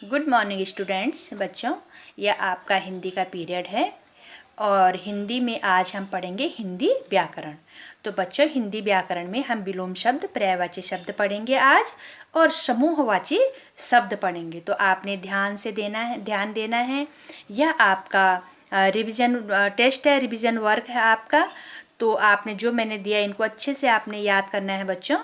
Good morning students. बच्चों, यह आपका हिंदी का पीरियड है और हिंदी में आज हम पढ़ेंगे हिंदी व्याकरण। तो बच्चों, हिंदी व्याकरण में हम विलोम शब्द, पर्यायवाची शब्द पढ़ेंगे आज और समूहवाची शब्द पढ़ेंगे। तो आपने ध्यान देना है। यह आपका रिवीजन टेस्ट है, रिवीजन वर्क है आपका। तो आपने जो मैंने दिया इनको अच्छे से आपने याद करना है बच्चों।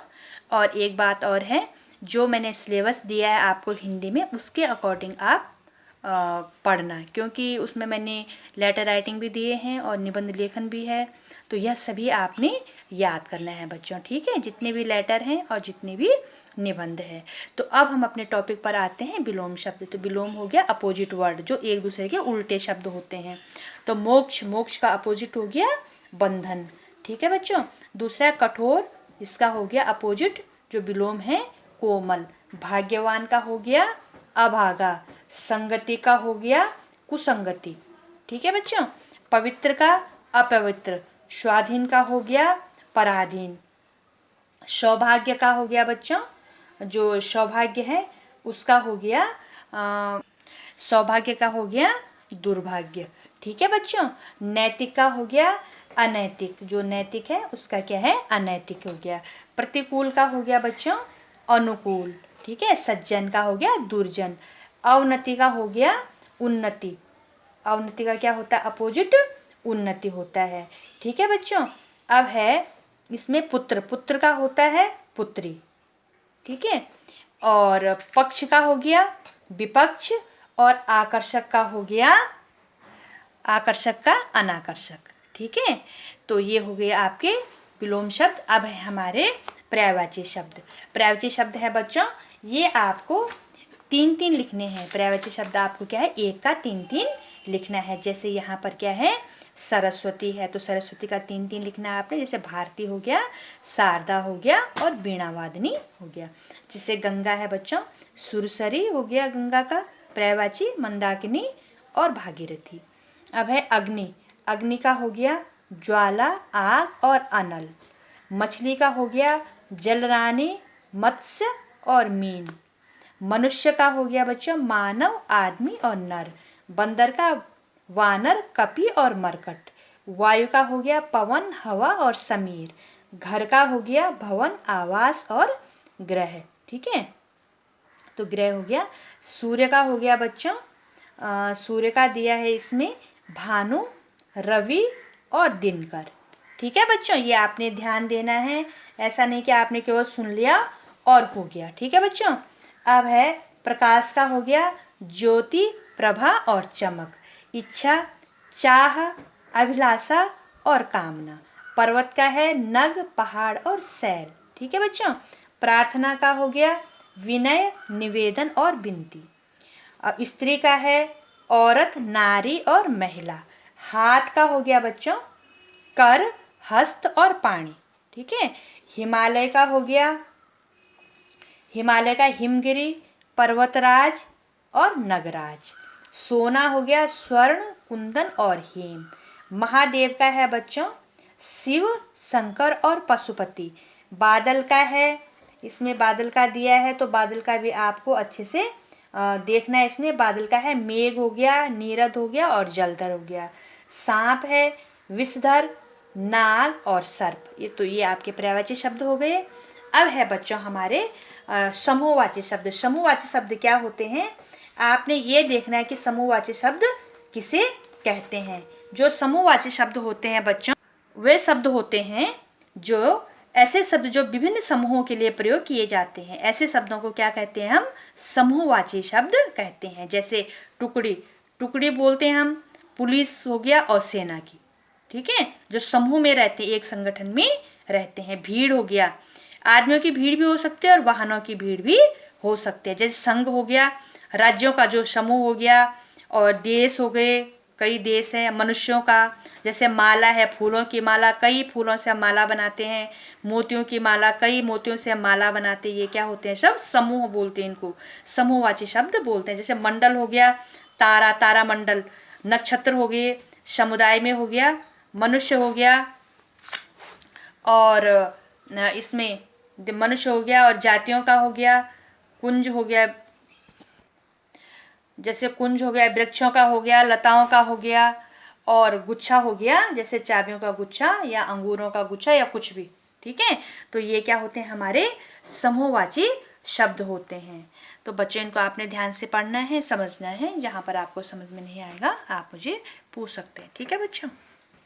और एक बात और है, जो मैंने सिलेबस दिया है आपको हिंदी में उसके अकॉर्डिंग आप पढ़ना, क्योंकि उसमें मैंने लेटर राइटिंग भी दिए हैं और निबंध लेखन भी है। तो यह सभी आपने याद करना है बच्चों, ठीक है, जितने भी लेटर हैं और जितने भी निबंध है। तो अब हम अपने टॉपिक पर आते हैं, विलोम शब्द। तो विलोम हो गया अपोजिट वर्ड, जो एक दूसरे के उल्टे शब्द होते हैं। तो मोक्ष, मोक्ष का अपोजिट हो गया बंधन, ठीक है बच्चों। दूसरा कठोर, इसका हो गया अपोजिट जो विलोम है कोमल। भाग्यवान का हो गया अभागा। संगति का हो गया कुसंगति, ठीक है बच्चों। पवित्र का अपवित्र। स्वाधीन का हो गया पराधीन। सौभाग्य का हो गया बच्चों, जो सौभाग्य है उसका हो गया सौभाग्य का हो गया दुर्भाग्य, ठीक है बच्चों। नैतिक का हो गया अनैतिक, जो नैतिक है उसका क्या है अनैतिक हो गया। प्रतिकूल का हो गया बच्चों अनुकूल, ठीक है। सज्जन का हो गया दुर्जन। अवनति का हो गया उन्नति। अवनति का क्या होता है अपोजिट उन्नति होता है, ठीक है बच्चों। अब है इसमें पुत्र, पुत्र का होता है पुत्री, ठीक है। और पक्ष का हो गया विपक्ष और आकर्षक का हो गया आकर्षक का अनाकर्षक, ठीक है। तो ये हो गए आपके विलोम शब्द। अब है हमारे पर्यायवाची शब्द। पर्यायवाची शब्द है बच्चों, ये आपको 3-3 लिखने हैं। पर्यायवाची शब्द आपको क्या है एक का 3-3 लिखना है। जैसे यहाँ पर क्या है सरस्वती है, तो सरस्वती का 3-3 लिखना है आपने। जैसे भारती हो गया, शारदा हो गया और वीणावादिनी हो गया। जैसे गंगा है बच्चों, सुरसरी हो गया गंगा का पर्यायवाची, मंदाकिनी और भागीरथी। अब है अग्नि, अग्नि का हो गया ज्वाला, आग और अनल। मछली का हो गया जलरानी, मत्स्य और मीन। मनुष्य का हो गया बच्चों मानव, आदमी और नर। बंदर का वानर, कपि और मरकट। वायु का हो गया पवन, हवा और समीर। घर का हो गया भवन, आवास और ग्रह, ठीक है। तो ग्रह हो गया। सूर्य का हो गया बच्चों सूर्य का दिया है इसमें भानु, रवि और दिनकर, ठीक है बच्चों। ये आपने ध्यान देना है, ऐसा नहीं कि आपने केवल सुन लिया और हो गया, ठीक है बच्चों। अब है प्रकाश का हो गया ज्योति, प्रभा और चमक। इच्छा, चाह, अभिलाषा और कामना। पर्वत का है नग, पहाड़ और सैल, ठीक है बच्चों। प्रार्थना का हो गया विनय, निवेदन और विनती। अब स्त्री का है औरत, नारी और महिला। हाथ का हो गया बच्चों कर, हस्त और पाणी, ठीक है। हिमालय का हो गया हिमालय का हिमगिरी, पर्वतराज और नगराज। सोना हो गया स्वर्ण, कुंदन और हेम। महादेव का है बच्चों शिव, शंकर और पशुपति। बादल का है, इसमें बादल का दिया है तो बादल का भी आपको अच्छे से देखना है। इसमें बादल का है मेघ हो गया, नीरद हो गया और जलधर हो गया। सांप है विषधर, नाग और सर्प। ये आपके पर्यायवाची शब्द हो गए। अब है बच्चों हमारे समूहवाची शब्द। समूहवाची शब्द क्या होते हैं, आपने ये देखना है कि समूहवाची शब्द किसे कहते हैं। जो समूहवाची शब्द होते हैं बच्चों, वे शब्द होते हैं जो ऐसे शब्द जो विभिन्न समूहों के लिए प्रयोग किए जाते हैं। ऐसे शब्दों को क्या कहते हैं हम समूहवाची शब्द कहते हैं। जैसे टुकड़ी, टुकड़ी बोलते हैं हम पुलिस हो गया और सेना की, ठीक है, जो समूह में रहते हैं, एक संगठन में रहते हैं। भीड़ हो गया, आदमियों की भीड़ भी हो सकती है और वाहनों की भीड़ भी हो सकती है। जैसे संघ हो गया राज्यों का जो समूह हो गया, और देश हो गए कई देश हैं। मनुष्यों का जैसे माला है, फूलों की माला, कई फूलों से हम माला बनाते हैं। मोतियों की माला, कई मोतियों से हम माला बनाते हैं। ये क्या होते हैं शब्द समूह बोलते हैं, इनको समूहवाची शब्द बोलते हैं। जैसे मंडल हो गया तारा, तारा मंडल। नक्षत्र हो गए समुदाय में हो गया, मनुष्य हो गया और इसमें मनुष्य हो गया और जातियों का हो गया कुंज हो गया। जैसे कुंज हो गया, वृक्षों का हो गया, लताओं का हो गया, और गुच्छा हो गया जैसे चाबियों का गुच्छा या अंगूरों का गुच्छा या कुछ भी। ठीक है, तो ये क्या होते हैं, हमारे समूहवाची शब्द होते हैं। तो बच्चों इनको आपने ध्यान से पढ़ना है, समझना है। जहाँ पर आपको समझ में नहीं आएगा आप मुझे पूछ सकते हैं। ठीक है बच्चों।